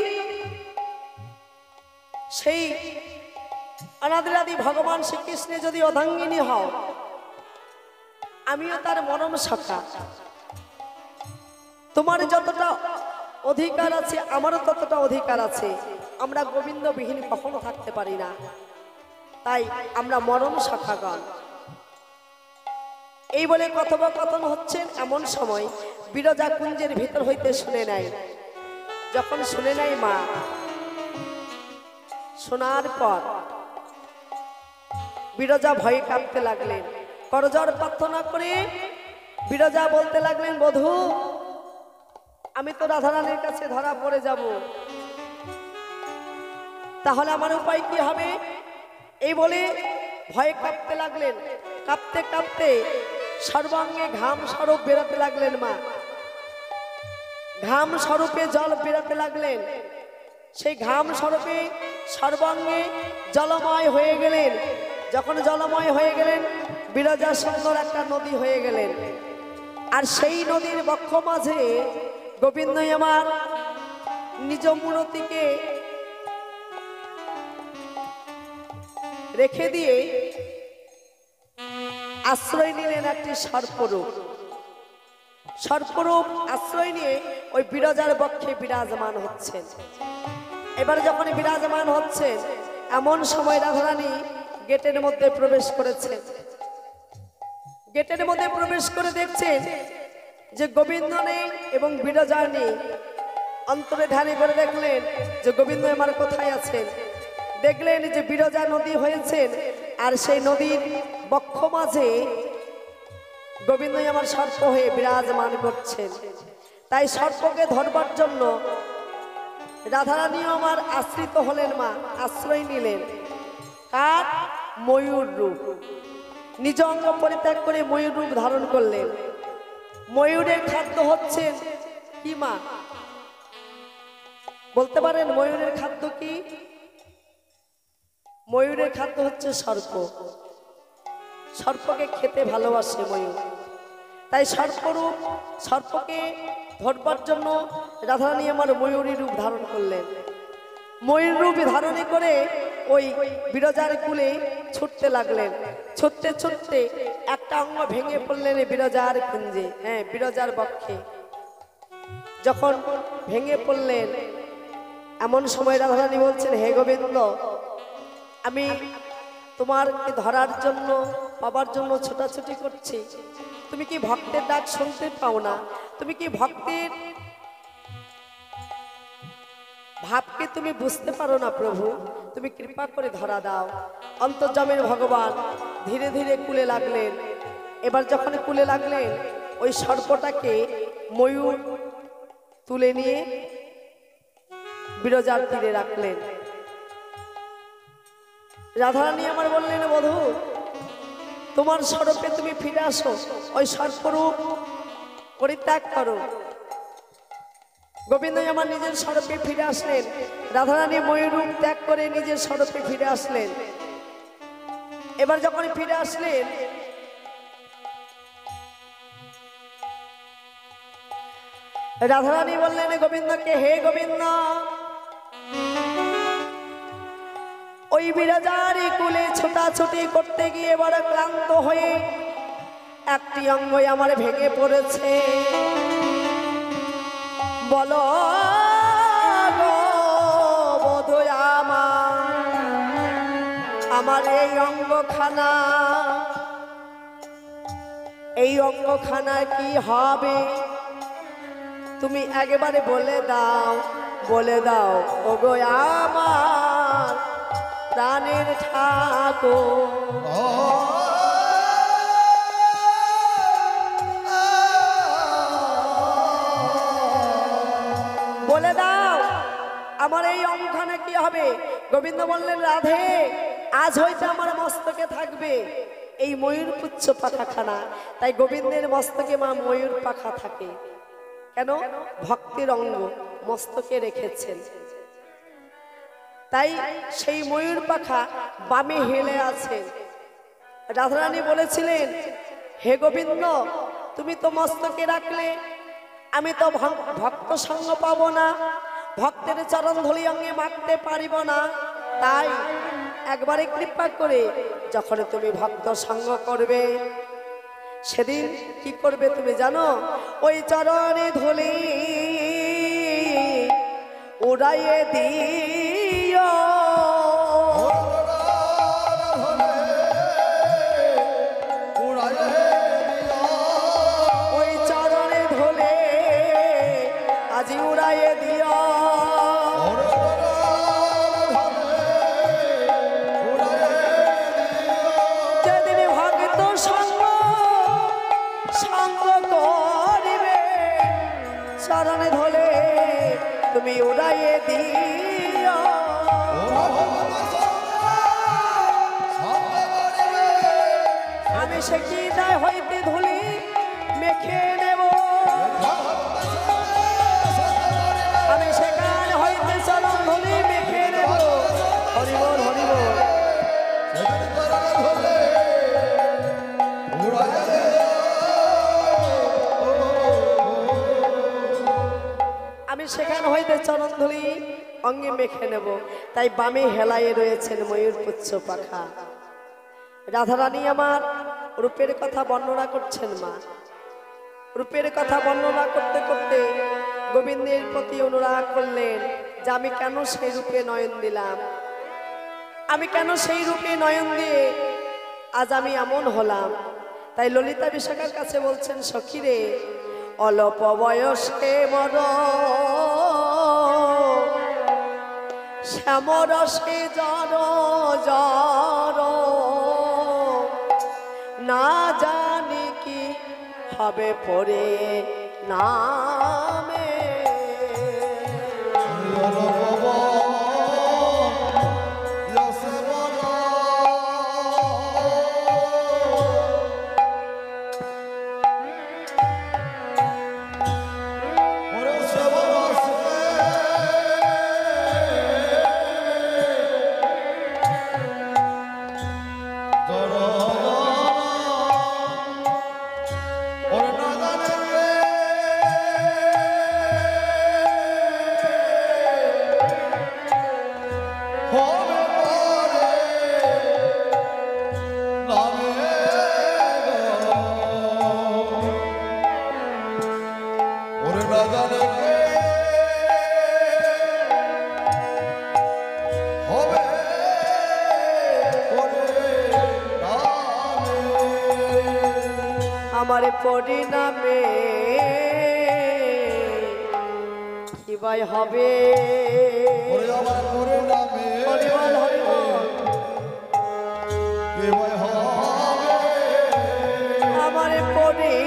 সেই অনাদিরাদি ভগবান শ্রীকৃষ্ণে যদি অর্ধাঙ্গিনী হও, আমিও তার মরম সখা, তোমার যতটা অধিকার আছে আমারও ততটা অধিকার আছে, আমরা গোবিন্দ বিহীন কখনো থাকতে পারি না, তাই আমরা মরম সখাগণ। এই বলে কথোপকথন হচ্ছেন। এমন সময় বিরজা কুঞ্জের ভিতর হইতে শুনে নেয়। যখন শুনে নেয় মা, শোনার পর বিরজা ভয়ে কাঁপতে লাগলেন। করজোড়ে প্রার্থনা করে বিরজা বলতে লাগলেন, বধূ, আমি তো রাধারানীর কাছে ধরা পড়ে যাব, তাহলে আমার উপায় কি হবে? এই বলে ভয়ে কাঁপতে লাগলেন। কাঁপতে কাঁপতে সর্বাঙ্গে ঘাম স্বরূপ বেরোতে লাগলেন মা, ঘাম স্বরূপে জল বেরোতে লাগলেন। সেই ঘাম স্বরূপে সর্বাঙ্গে জলময় হয়ে গেলেন। যখন জলময় হয়ে গেলেন, বিরজা সুন্দর একটা নদী হয়ে গেলেন। আর সেই নদীর বক্ষ মাঝে গোবিন্দ আমার নিজ মূর্তিকে রেখে দিয়ে আশ্রয় নিলেন একটি সর্পরূপ। সর্পরূপ আশ্রয় নিয়ে ওই বিরজার বক্ষে বিরাজমান হচ্ছেন। এবার যখন বিরাজমান হচ্ছেন, এমন সময় রাধারানী গেটের মধ্যে প্রবেশ করেছেন। গেটের মধ্যে প্রবেশ করে দেখছেন যে গোবিন্দ নেই এবং বিরজা নেই। অন্তরে ধ্যানে করে দেখলেন যে গোবিন্দ আমার কোথায় আছেন। দেখলেন যে বিরজা নদী হয়েছেন, আর সেই নদীর বক্ষ মাঝে গোবিন্দ আমার সর্প হয়ে বিরাজমান করছেন। তাই সর্পকে ধরবার জন্য রাধারানীও আমার আশ্রিত হলেন মা, আশ্রয় নিলেন। কার? ময়ূর রূপ। নিজ অঙ্গ পরিত্যাগ করে ময়ূর রূপ ধারণ করলেন। ময়ূরের খাদ্য হচ্ছেন কি মা? বলতে পারেন ময়ূরের খাদ্য কি? ময়ূরের খাদ্য হচ্ছে সর্প। সর্পকে খেতে ভালোবাসে ময়ূর। তাই সর্পরূপ, সর্পকে ধরবার জন্য রাধারানী আমার ময়ূরী রূপ ধারণ করলেন। ময়ূর রূপ ধারণে করে ওই বিরজার কুলে ছুটতে লাগলেন। ছুটতে ছুটতে একটা অঙ্গ ভেঙে পড়লেন বিরজার কুঞ্জে, হ্যাঁ বিরজার বক্ষে। যখন ভেঙে পড়লেন এমন সময় রাধারানী বলছেন, হে গোবিন্দ, আমি তোমারকে ধরার জন্য পাবার জন্য ছোটাছুটি করছি, তুমি কি ভক্তের ডাক শুনতে পাও না? তুমি কি ভক্তের ভাবকে তুমি বুঝতে পারো না প্রভু? তুমি কৃপা করে ধরা দাও। অন্তর্যামীর ভগবান ধীরে ধীরে কুলে লাগলেন। এবার যখন কুলে লাগলেন ওই সর্পটাকে ময়ূর তুলে নিয়ে বিরজার তীরে রাখলেন। রাধারানী আমার বললেন, বধূ তোমার স্বরূপে তুমি ফিরে আসো, ওই সর্পরূপ পরিত্যাগ করো। গোবিন্দ আমার নিজের স্বরূপে ফিরে আসলেন। রাধারানী ময়ূর রূপ ত্যাগ করে নিজের স্বরূপে ফিরে আসলেন। এবার যখন ফিরে আসলেন রাধারানী বললেন গোবিন্দকে, হে গোবিন্দ, ওই বিরাজারি কুলে ছোটাছুটি করতে গিয়ে বড় ক্লান্ত হয়ে একটি অঙ্গ আমার ভেঙে পড়েছে। বলো বধূ আমার এই অঙ্গখানা কি হবে? তুমি একেবারে বলে দাও, বলে দাও ওগো আমার প্রাণের ঠাকুর। বলে দাও আমার এই অঙ্গখানা কি হবে? গোবিন্দ বললেন, রাধে, আজ হইতে আমার মস্তকে থাকবে এই ময়ূর পুচ্ছ পাখাখানা। তাই গোবিন্দের মস্তকে মা ময়ূর পাখা থাকে। কেন? ভক্তির অঙ্গ মস্তকে রেখেছেন। তাই সেই ময়ূর পাখা বামে হেলে আছে। রাধারানী বলেছিলেন, হে গোবিন্দ, তুমি তো মস্তকে রাখলে, আমি তো ভক্ত সঙ্গ পাবো না, ভক্তের চরণ ধুলি অঙ্গে মাখতে পারিব না। তাই একবারে কৃপা করে যখন তুমি ভক্ত সঙ্গ করবে সেদিন কি করবে তুমি জানো? ওই চরণে ধুলি উড়াইয়ে দিও, ওই চরণে ধুলে আজি উড়াইয়ে দিও। যেদিন ভক্ত সঙ্গ করিবে চরণে ধলে তুমি উড়াইয়ে দিও। আমি সে কি দায় হইতে ধুলি মেখে নেব, আমি সেখানে হইতে চরণ ধুলি মেখে নেব। হরিবল হরিবল। আমি সেখানে হইতে চরণ ধুলি অঙ্গে মেখে নেব। তাই বামে হেলায় রয়েছেন ময়ূর পুচ্ছ পাখা। রাধারানী আমার রূপের কথা বর্ণনা করছেন। মা রূপের কথা বর্ণনা করতে করতে গোবিন্দের প্রতি অনুরাগ করলেন যে আমি কেন সেই রূপে নয়ন দিলাম, আমি কেন সেই রূপে নয়ন দিয়ে আজ আমি এমন হলাম। তাই ললিতা বিশাখার কাছে বলছেন, সখীরে অল্প বয়সে মর শ্যামরসে জর জর, না জানি কি হবে পরে নামে। আমার পরিণামে কি ভাই হবে ওরে আমার পরিণামে হরিবল হরিবল কি ভাই হবে আমার পরিণামে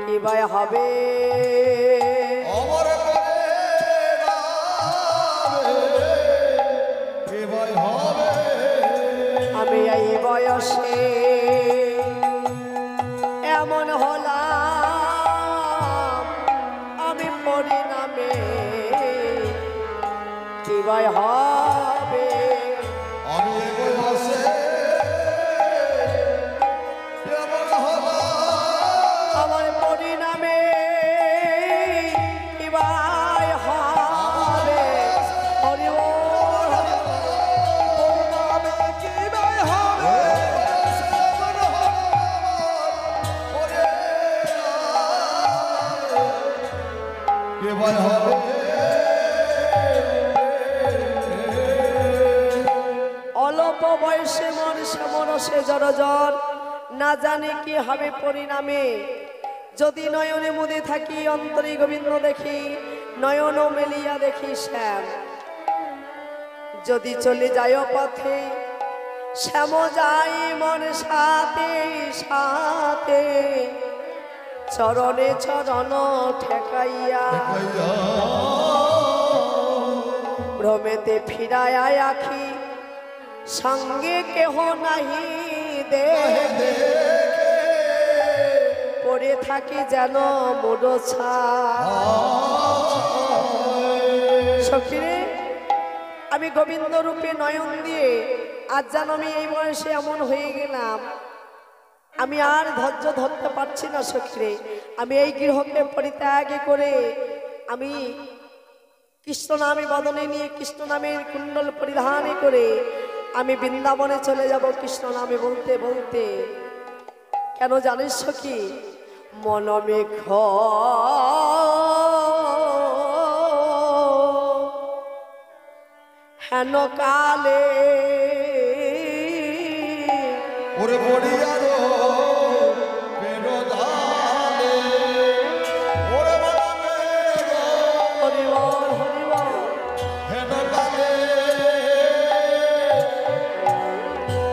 কি ভাই হবে আমার পরিণামে কি ভাই হবে আমি এই বয়সে এমন হলাম আমি পরিণামে কি ভাই হবে আমি এই বয়সে এমন হলাম আমার পরিণামে কি ভাই হবে হরি বল পরিণামে কি ভাই হবে এমন হলাম কি ভাই হবে অল্প বয়সে মনসে মনসে জড়জর না জানে কি হবে পরিণামে যদি নয়নে মুদে থাকি অন্তরে গোবিন্দ দেখি নয়ন মেলিয়া দেখি শ্যাম যদি চলে যায় পথে শ্যাম যাই মন সাথে সাথে চরণে চরণ ঠেকাইয়া ভ্রমেতে ফিরায় আখি সঙ্গে কেহ নাহি দেখে পড়ে থাকি যেন মোড়ছা সখীরে আমি গোবিন্দ রূপে নয়ন দিয়ে আজ যেন আমি এই বয়সে এমন হয়ে গেলাম আমি আর ধৈর্য ধরতে পারছি না সখীরে আমি এই গৃহকে পরিত্যাগ করে আমি কৃষ্ণ নামে বদনে নিয়ে কৃষ্ণ নামের কুণ্ডল পরিধান করে আমি বৃন্দাবনে চলে যাব কৃষ্ণ নামে বলতে বলতে কেন জানিস সখী মনমেঘ হেন কালে ওরে বড়িয়ারো বেরোদালে ওরে মনমে হরিবল হরিবল হেন কালে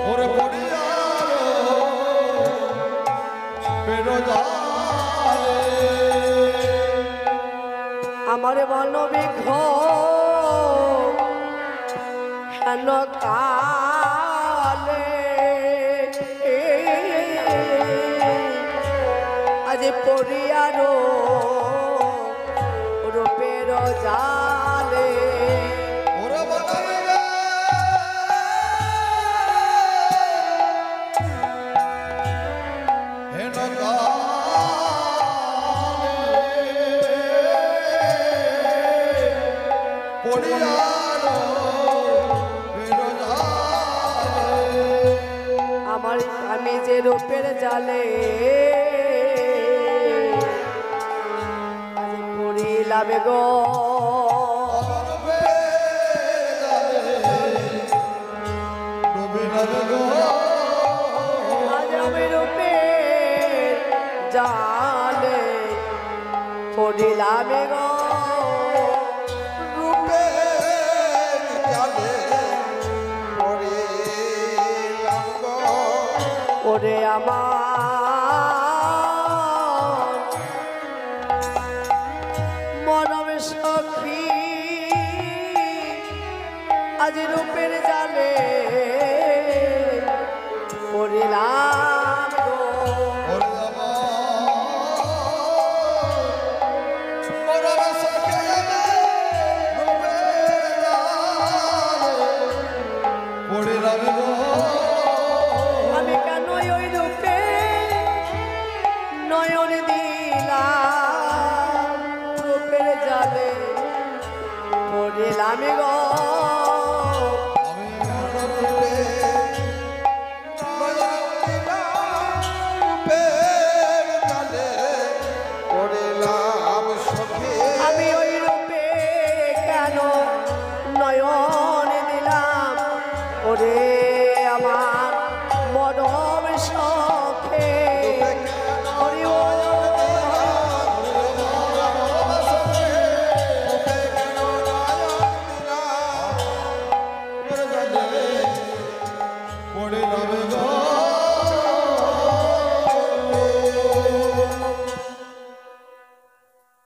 ওরে বড়িয়ারো বেরোদালে আমার মনমেঘ হেন কালে আজ পড়িয়ারো রূপের জালে ওরে মনমে হেন কালে পড়িয়ারো বেরোদালে আমার আমি যে রূপের জালে আজ পড়িলাম গো আজ আমি রূপের জালে পড়িলাম গো ওরে আমার মনমে সখী আজ রূপের জালে পড়িলাম গো আমি কেন ওই রূপে নয়ন দিলাম রূপের জালে পড়িলাম গো আমি ওই রূপে কেন নয়ন দিলাম ওরে আমার মরম শখে হরি বল।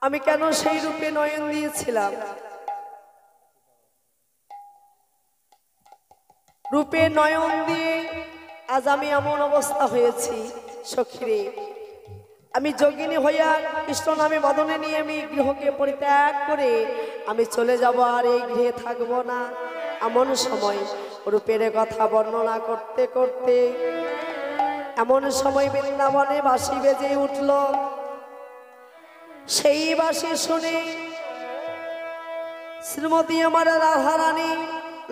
আমি কেন সেই রূপে নয়ন দিয়েছিলাম? রূপে নয়ন দিয়ে আজ আমি এমন অবস্থা হয়েছি সখীরে। আমি যোগিনী হইয়া কৃষ্ণ নামে বদনে নিয়ে আমি গৃহকে পরিত্যাগ করে আমি চলে যাব, আর এই গৃহে থাকবো না। এমন সময় রূপের কথা বর্ণনা করতে করতে এমন সময় বৃন্দাবনে বাঁশি বেজে উঠল। সেই বাঁশি শুনে শ্রীমতী আমার রাধারানী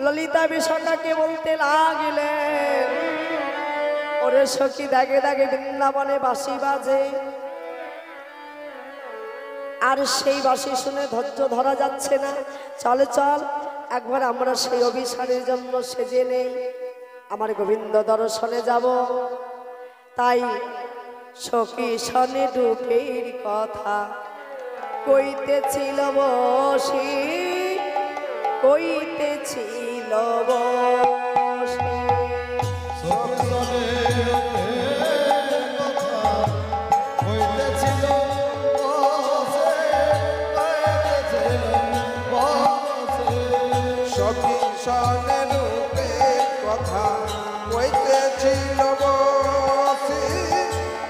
ললিতা বিশাখাকে বলতে লাগলেন, ওরে সখী দাগে দাগে বৃন্দাবনে বাঁশি বাজে, আর সেই বাঁশি শুনে ধৈর্য ধরা যাচ্ছে না। চল চল একবার আমরা সেই অভিসারের জন্য সেজে নেই, আমার গোবিন্দ দর্শনে যাব। তাই সখী শনে রূপের কথা কইতেছিল বসি, কইতেছিল বসি। সখী শনে রূপের কথা কইতেছিল বসি,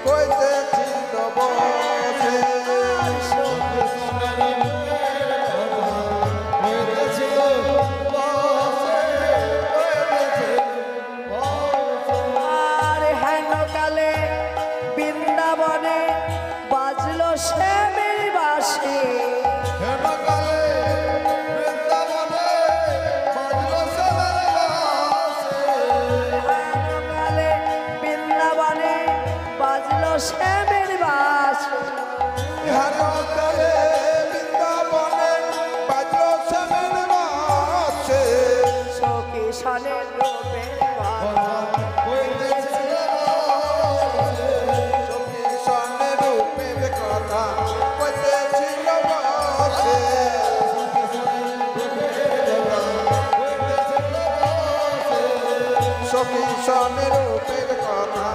কইতেছিল বসি। আর হেন কালে বৃন্দাবনে বাজলো শ্যামের বাঁশি, কালে বৃন্দাবনে বাজলো শ্যামের বাঁশি। ধ্যানকালে বৃন্দাবনে বাজলো শ্যামের বাঁশি। সখী শনে রূপের কথা সখী শনে রূপের কথা কইতেছিল বসি। সখী শনে রূপের কথা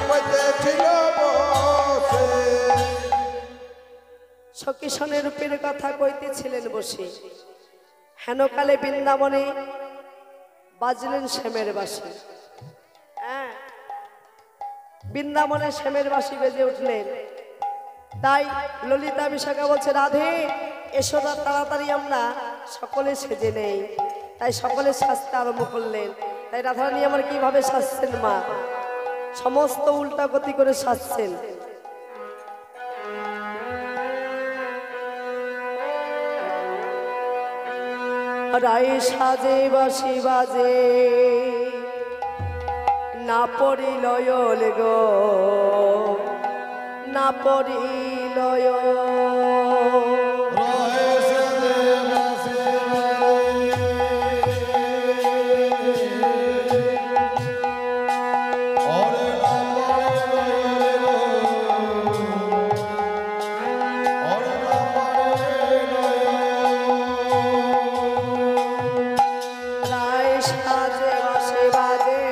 কইতেছিল বসি। সখী শনে রূপের কথা কইতেছিলেন বসে। হেনকালে বৃন্দাবনে বাজলেন শ্যামের বাঁশি। হ্যাঁ, বৃন্দাবনে শ্যামের বাঁশি বেজে উঠলেন। তাই ললিতা বিশাখা বলছে, রাধে এসো না, তাড়াতাড়ি আমরা সকলে সেজে নেই। তাই সকলে সাজতে আরম্ভ করলেন। তাই রাধারানী আমার কিভাবে সাজছেন মা, সমস্ত উল্টা গতি করে সাজছেন। রায় সাজে বাঁশি বাজে না পড়িলয় গো, না পড়িলয়। রায় সাজে বাঁশি বাজে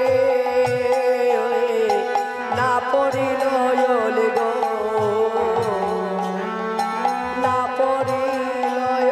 না পড়িলয় গো, না পড়িলয়।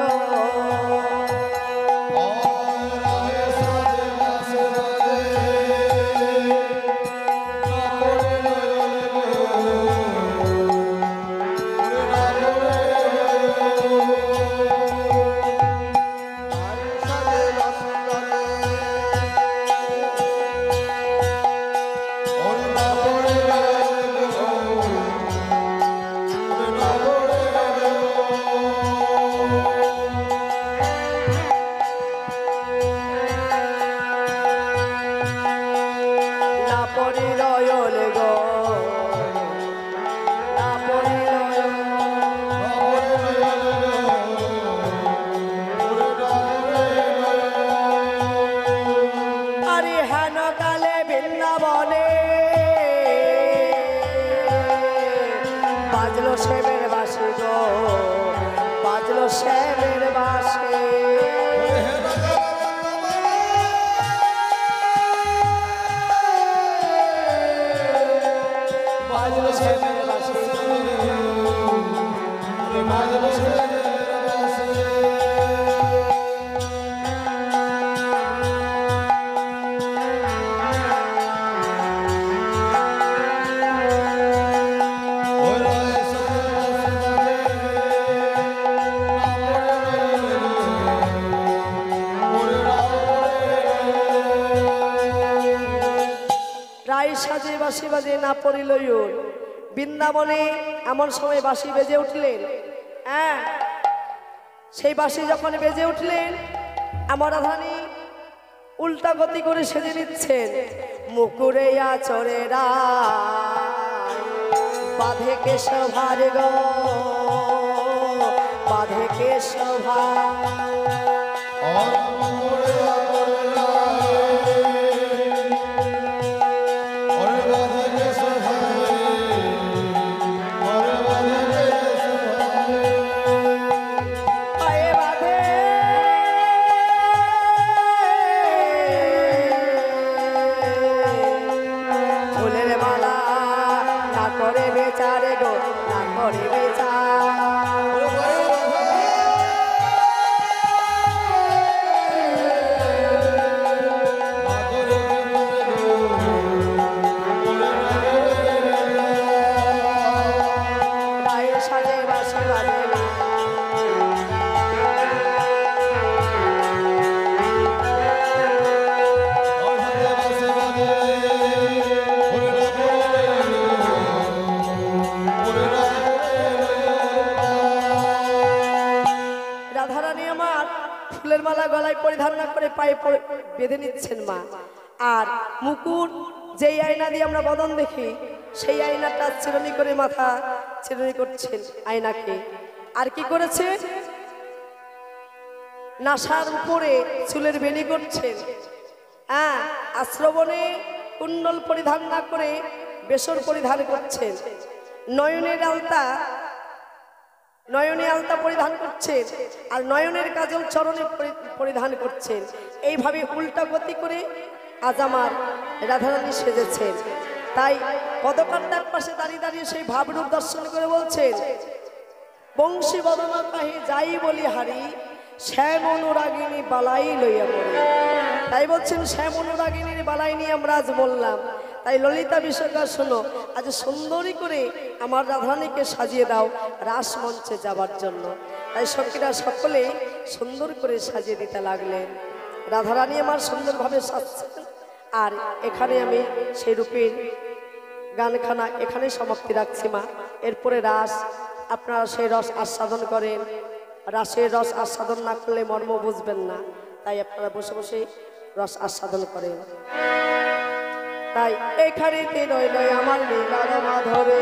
না পড়িলয় গো, না পড়িলয়। আরে হেন কালে বৃন্দাবনে বাজলো শ্যামের বাঁশি গো, বাজলো শ্যামের বাঁশি। বাজলো শ্যামের বাঁশি, বাজলো শ্যামের বাঁশি। রায় সাজে বাঁশি বাজে না পড়িল ইয়র। বৃন্দাবনে এমন সময় বাঁশি বেজে উঠলেন, হ্যাঁ সেই বাঁশি যখন বেজে উঠলেন আমার রাধারানী উল্টা গতি করে সেজে নিচ্ছেন। মুকুরে আচরে বাঁধে কেশভার গো, বাঁধে কেশভা। ফুলের মালা গলায় পরিধান না করে পায়ে বেঁধে নিচ্ছেন মা। আর মুকুট যেই আয়না দিয়ে আমরা বদন দেখি সেই আয়নাটা চিরুনি করে মাথা চিরুনি করছেন আয়নাকে। আর কি করেছে, নাসার উপরে চুলের বেনি করছেন। হ্যাঁ, আশ্রবণে কুণ্ডল পরিধান না করে বেসর পরিধান করছেন। নয়নের আলতা পরিধান করছেন আর নয়নের কাজল চরণে পরিধান করছেন। এইভাবে উল্টা গতি করে আজ আমার রাধারানী সেজেছেন। তাই পদকর্তার পাশে দাঁড়িয়ে দাঁড়িয়ে সেই ভাবরূপ দর্শন করে বলছেন, বংশী বদনা কাহে যাই বলি হারি, শ্যাম অনুরাগিনী বালাই লইয়া পড়ে। তাই বলছেন শ্যাম অনুরাগিনীর বালাই নিয়ে আমরা আজ বললাম। তাই ললিতা বিশাখা শোনো, আজ সুন্দরী করে আমার রাধারানীকে সাজিয়ে দাও রাস মঞ্চে যাবার জন্য। তাই সখীরা সকলে সুন্দর করে সাজিয়ে দিতে লাগলেন। রাধারানী আমার সুন্দরভাবে সাজছেন। আর এখানে আমি সেই রূপের গানখানা এখানে সমাপ্তি রাখছি মা। এরপরে রাস আপনারা সেই রস আস্বাদন করেন। রাসের রস আস্বাদন না করলে মর্ম বুঝবেন না, তাই আপনারা বসে বসে রস আস্বাদন করেন। তাই এখানে রইল আমার লীলার মাধবে।